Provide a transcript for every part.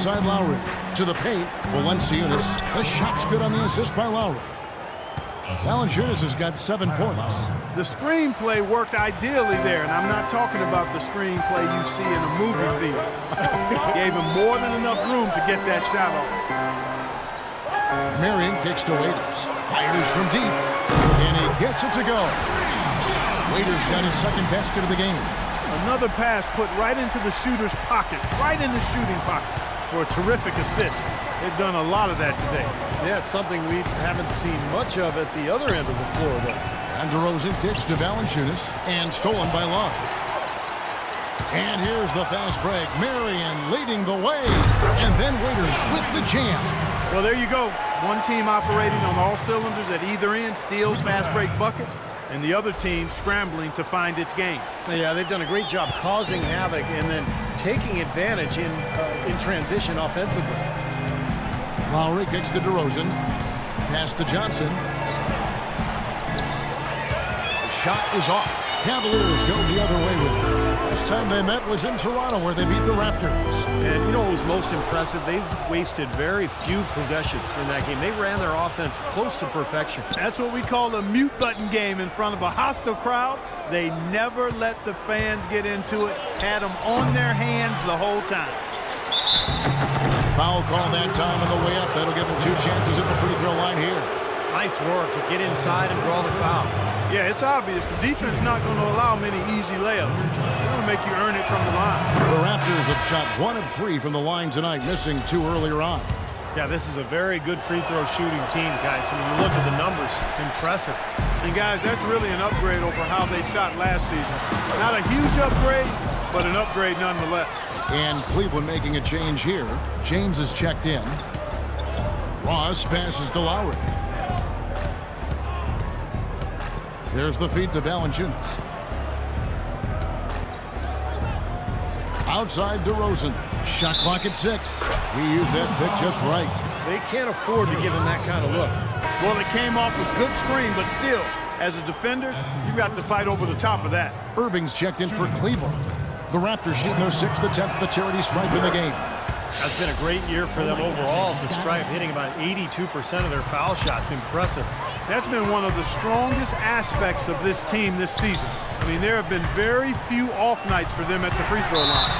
inside Lowry. To the paint, Valanciunas. The shot's good on the assist by Lowry. Valanciunas has got 7 points. The screenplay worked ideally there, and I'm not talking about the screenplay you see in a movie theater. Gave him more than enough room to get that shot off. Marion kicks to Waiters. Fires from deep. And he gets it to go. Waiters got his second basket of the game. Another pass put right into the shooter's pocket, right in the shooting pocket, for a terrific assist. They've done a lot of that today. Yeah, it's something we haven't seen much of at the other end of the floor, though. And DeRozan kicks to Valanciunas, and stolen by Love. And here's the fast break. Marion leading the way, and then Waiters with the jam. Well, there you go. One team operating on all cylinders at either end, steals fast break buckets, and the other team scrambling to find its game. Yeah, they've done a great job causing havoc and then taking advantage in transition offensively. Lowry kicks to DeRozan. Pass to Johnson. The shot is off. Cavaliers go the other way with it. Last time they met was in Toronto, where they beat the Raptors. And you know what was most impressive? They've wasted very few possessions in that game. They ran their offense close to perfection. That's what we call a mute button game in front of a hostile crowd. They never let the fans get into it. Had them on their hands the whole time. Foul call that time on the way up. That'll give them 2 chances at the free throw line here. Nice work to get inside and draw the foul. Yeah, it's obvious. The defense is not going to allow many easy layups. It's going to make you earn it from the line. The Raptors have shot 1 of 3 from the line tonight, missing 2 earlier on. Yeah, this is a very good free throw shooting team, guys. And when you look at the numbers, impressive. And guys, that's really an upgrade over how they shot last season. Not a huge upgrade, but an upgrade nonetheless. And Cleveland making a change here. James is checked in. Ross passes to Lowry. There's the feed to Valanciunas. Outside DeRozan. Shot clock at 6. He used that pick just right. They can't afford to give him that kind of look. Well, it came off a good screen, but still, as a defender, you got to fight over the top of that. Irving's checked in for Cleveland. The Raptors shooting their 6th attempt at the charity stripe in the game. That's been a great year for them overall. The stripe hitting about 82% of their foul shots. Impressive. That's been one of the strongest aspects of this team this season. I mean, there have been very few off nights for them at the free throw line.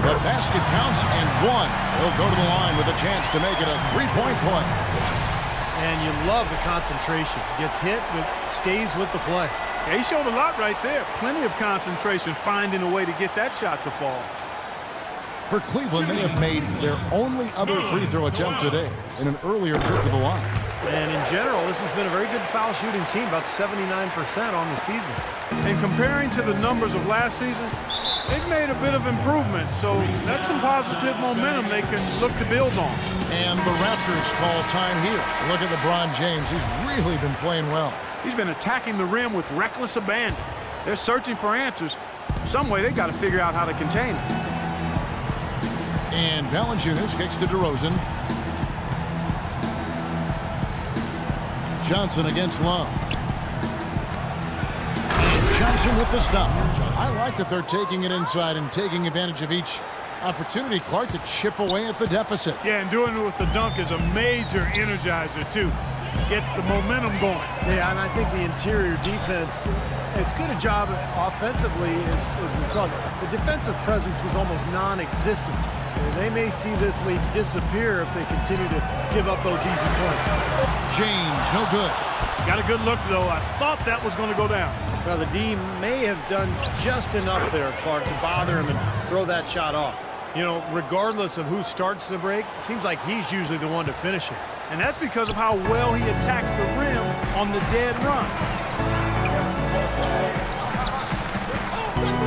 The basket counts and 1. He'll go to the line with a chance to make it a 3-point play. And you love the concentration. Gets hit, but stays with the play. Yeah, he showed a lot right there. Plenty of concentration, finding a way to get that shot to fall. For Cleveland, they have made their only other free throw attempt today in an earlier trip to the line. And in general, this has been a very good foul shooting team, about 79% on the season. And comparing to the numbers of last season, they've made a bit of improvement, so that's some positive momentum they can look to build on. And the Raptors call time here. Look at LeBron James. He's really been playing well. He's been attacking the rim with reckless abandon. They're searching for answers. Some way they got to figure out how to contain it. And Valanciunas kicks to DeRozan. Johnson against Love. And Johnson with the stop. I like that they're taking it inside and taking advantage of each opportunity, Clark, to chip away at the deficit. Yeah, and doing it with the dunk is a major energizer, too. Gets the momentum going. Yeah, and I think the interior defense, as good a job offensively as we saw. The defensive presence was almost non-existent. They may see this lead disappear if they continue to give up those easy points. James, no good. Got a good look, though. I thought that was going to go down. Well, the D may have done just enough there, Clark, to bother him and throw that shot off. You know, regardless of who starts the break, it seems like he's usually the one to finish it. And that's because of how well he attacks the rim on the dead run.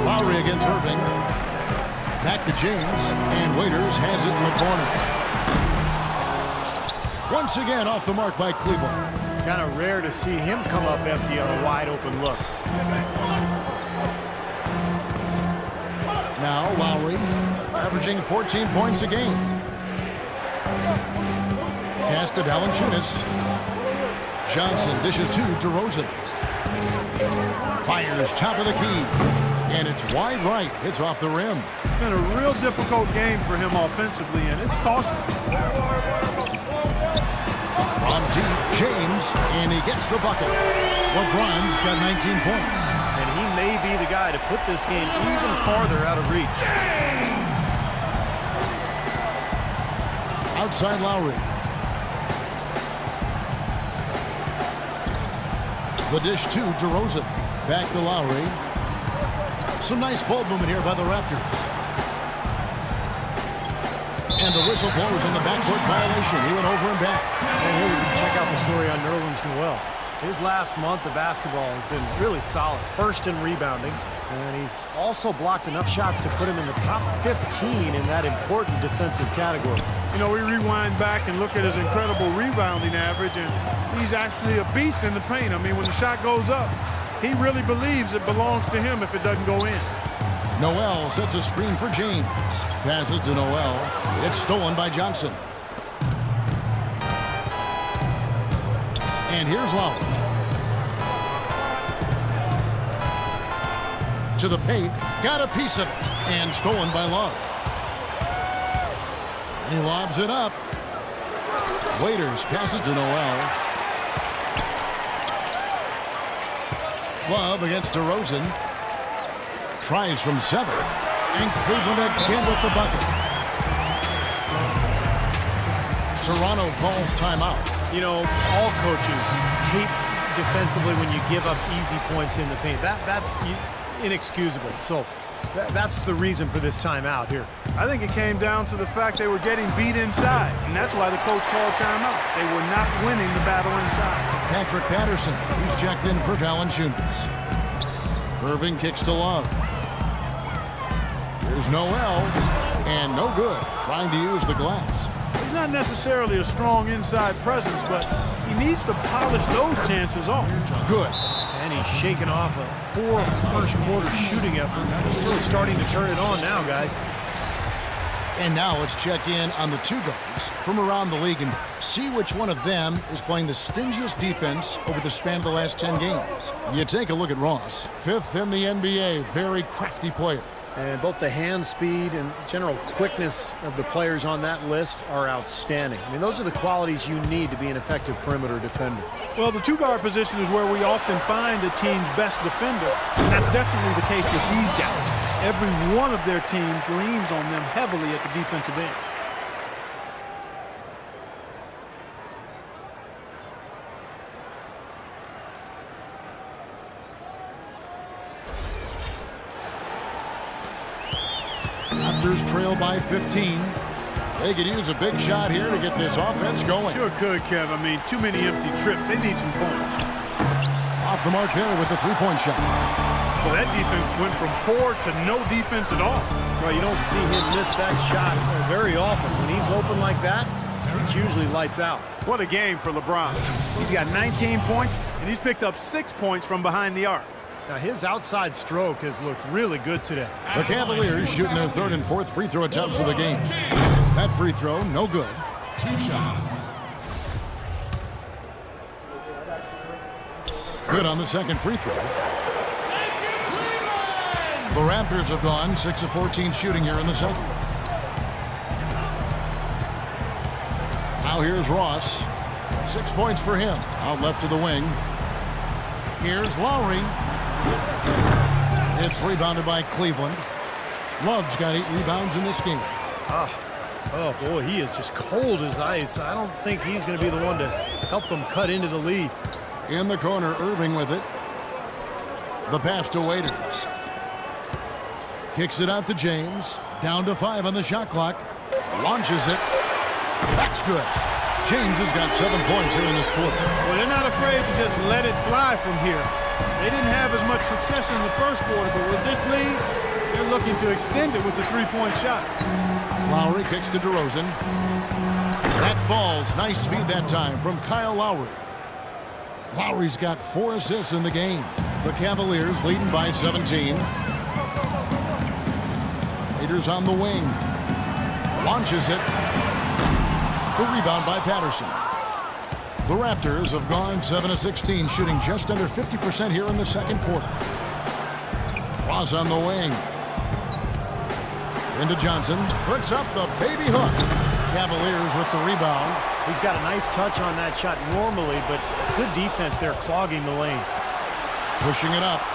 Lowry against Irving. Back to James, and Waiters has it in the corner. Once again off the mark by Cleveland. Kind of rare to see him come up empty on a wide-open look. Now Lowry, averaging 14 points a game. Pass to Valanciunas. Johnson dishes to DeRozan. Fires top of the key. And it's wide right. It's off the rim. It's been a real difficult game for him offensively, and it's costly. From deep, James, and he gets the bucket. LeBron's got 19 points. And he may be the guy to put this game even farther out of reach. Outside Lowry. The dish to DeRozan. Back to Lowry. Some nice ball movement here by the Raptors. And the whistle blows on the backcourt violation. He went over and back. And here we can check out the story on Nerlens Noel. His last month of basketball has been really solid. First in rebounding, and he's also blocked enough shots to put him in the top 15 in that important defensive category. You know, we rewind back and look at his incredible rebounding average, and he's actually a beast in the paint. I mean, when the shot goes up, he really believes it belongs to him if it doesn't go in. Noel sets a screen for James. Passes to Noel. It's stolen by Johnson. And here's Lowry. To the paint. Got a piece of it. And stolen by Love. He lobs it up. Waiters passes to Noel. Love against DeRozan. Tries from 7. And Cleveland again with the bucket. Toronto calls timeout. You know, all coaches hate defensively when you give up easy points in the paint. That's inexcusable. So that's the reason for this timeout here. I think it came down to the fact they were getting beat inside, and that's why the coach called timeout. They were not winning the battle inside. Patrick Patterson, he's checked in for Valanciunas. Irving kicks to Love. Here's Noel, and no good, trying to use the glass. He's not necessarily a strong inside presence, but he needs to polish those chances off. Good. And he's shaking off a poor first quarter shooting effort. He's really starting to turn it on now, guys. And now let's check in on the two guards from around the league and see which one of them is playing the stingiest defense over the span of the last 10 games. You take a look at Ross, 5th in the NBA, very crafty player. And both the hand speed and general quickness of the players on that list are outstanding. I mean, those are the qualities you need to be an effective perimeter defender. Well, the two-guard position is where we often find a team's best defender, and that's definitely the case with these guys. Every one of their teams leans on them heavily at the defensive end. Raptors trail by 15. They could use a big shot here to get this offense going. Sure could, Kev. I mean, too many empty trips. They need some points. Off the mark there with the three-point shot. Well, that defense went from poor to no defense at all. Well, you don't see him miss that shot very often. When he's open like that, it's usually lights out. What a game for LeBron. He's got 19 points, and he's picked up 6 points from behind the arc. Now, his outside stroke has looked really good today. The Cavaliers shooting their 3rd and 4th free throw attempts of the game. That free throw, no good. 2 shots. Good on the second free throw. The Raptors have gone 6 of 14 shooting here in the second. Now here's Ross. 6 points for him. Out left to the wing. Here's Lowry. It's rebounded by Cleveland. Love's got 8 rebounds in this game. Oh, boy, he is just cold as ice. I don't think he's going to be the one to help them cut into the lead. In the corner, Irving with it. The pass to Waiters. Kicks it out to James. Down to 5 on the shot clock. Launches it. That's good. James has got 7 points here in this quarter. Well, they're not afraid to just let it fly from here. They didn't have as much success in the first quarter, but with this lead, they're looking to extend it with the three-point shot. Lowry kicks to DeRozan. That falls. Nice feed that time from Kyle Lowry. Lowry's got 4 assists in the game. The Cavaliers leading by 17. Raiders on the wing. Launches it. The rebound by Patterson. The Raptors have gone 7 of 16, shooting just under 50% here in the second quarter. Ross on the wing. Into Johnson. Puts up the baby hook. Cavaliers with the rebound. He's got a nice touch on that shot normally, but good defense there clogging the lane. Pushing it up.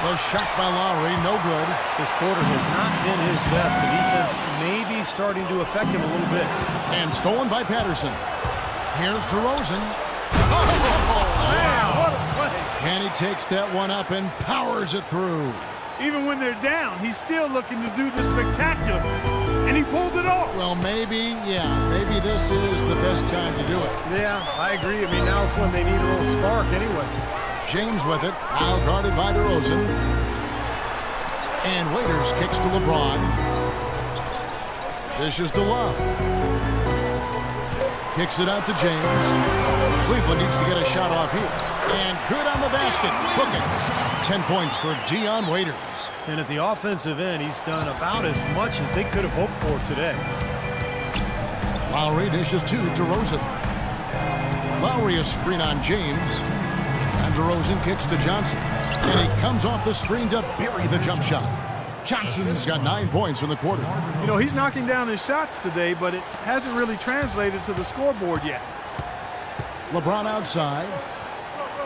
The shot by Lowry, no good. This quarter has not been his best. The defense may be starting to affect him a little bit. And stolen by Patterson. Here's DeRozan. Man, what a play. And he takes that one up and powers it through. Even when they're down, he's still looking to do the spectacular. And he pulled it off. Well, maybe this is the best time to do it. Yeah, I agree. I mean, now's when they need a little spark anyway. James with it, now guarded by DeRozan. And Waiters kicks to LeBron. Dishes to Love. Kicks it out to James. Cleveland needs to get a shot off here. And good on the basket. Booking. 10 points for Dion Waiters. And at the offensive end, he's done about as much as they could have hoped for today. Lowry dishes to DeRozan. Lowry a screen on James. And DeRozan kicks to Johnson. And he comes off the screen to bury the jump shot. Johnson's got 9 points in the quarter. You know, he's knocking down his shots today, but it hasn't really translated to the scoreboard yet. LeBron outside.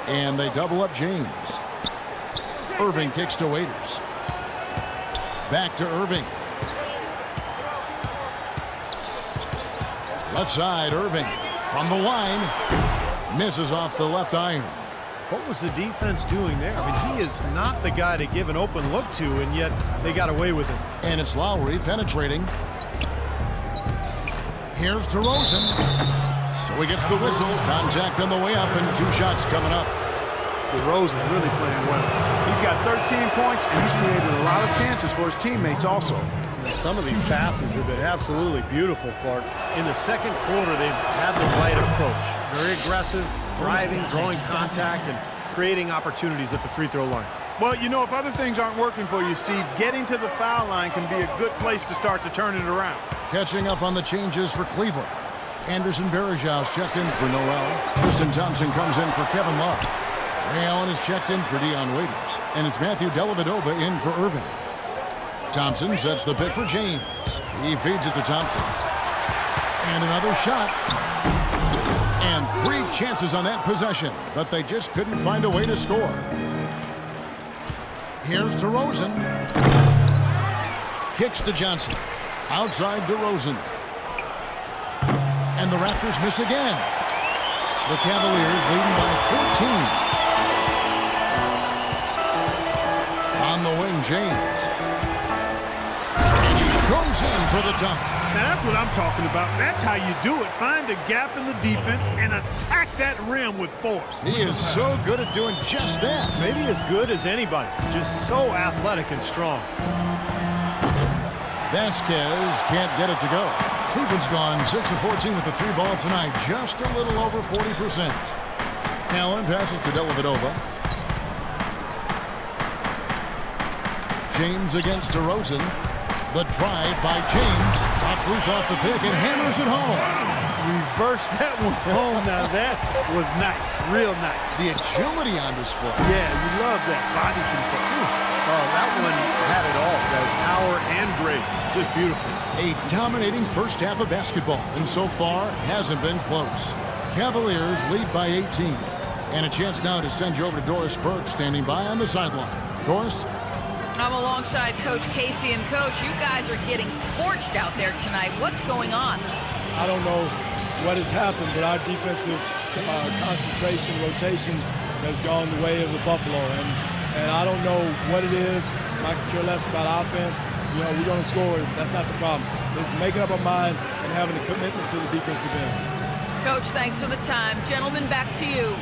And they double up James. Irving kicks to Waiters. Back to Irving. Left side, Irving. From the line. Misses off the left iron. What was the defense doing there? I mean, he is not the guy to give an open look to, and yet they got away with it. And it's Lowry penetrating. Here's DeRozan. So he gets the whistle. Contact on the way up and 2 shots coming up. DeRozan really playing well. He's got 13 points, and he's created a lot of chances for his teammates also. Some of these passes have been absolutely beautiful, Clark. In the second quarter, they've had the right approach. Very aggressive, driving, drawing contact, and creating opportunities at the free throw line. Well, you know, if other things aren't working for you, Steve, getting to the foul line can be a good place to start to turn it around. Catching up on the changes for Cleveland. Anderson Varejau's checked in for Noel. Tristan Thompson comes in for Kevin Love. Ray Allen is checked in for Dion Waiters. And it's Matthew Dellavedova in for Irving. Thompson sets the pick for James. He feeds it to Thompson. And another shot. And 3 chances on that possession, but they just couldn't find a way to score. Here's DeRozan. Kicks to Johnson. Outside DeRozan. And the Raptors miss again. The Cavaliers leading by 14. On the wing, James. Goes in for the dunk. Now that's what I'm talking about. That's how you do it. Find a gap in the defense and attack that rim with force. He is so good at doing just that. Maybe as good as anybody. Just so athletic and strong. Vasquez can't get it to go. Cleveland's gone 6 of 14 with the 3 ball tonight. Just a little over 40%. Allen passes to Dellavedova. James against DeRozan. The drive by James. Pops loose off the pick and hammers it home. Reverse that one home. Now that was nice. Real nice. The agility on display. Yeah, you love that body control. Oh, that one had it all, guys. Power and grace. Just beautiful. A dominating first half of basketball, and so far hasn't been close. Cavaliers lead by 18. And a chance now to send you over to Doris Burke, standing by on the sideline. Doris? I'm alongside Coach Casey, and Coach, you guys are getting torched out there tonight. What's going on? I don't know what has happened, but our defensive concentration, rotation has gone the way of the Buffalo, and I don't know what it is. I could care less about offense. You know, we're going to score. That's not the problem. It's making up our mind and having a commitment to the defensive end. Coach, thanks for the time. Gentlemen, back to you.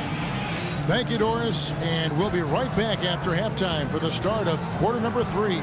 Thank you, Doris, and we'll be right back after halftime for the start of quarter number 3.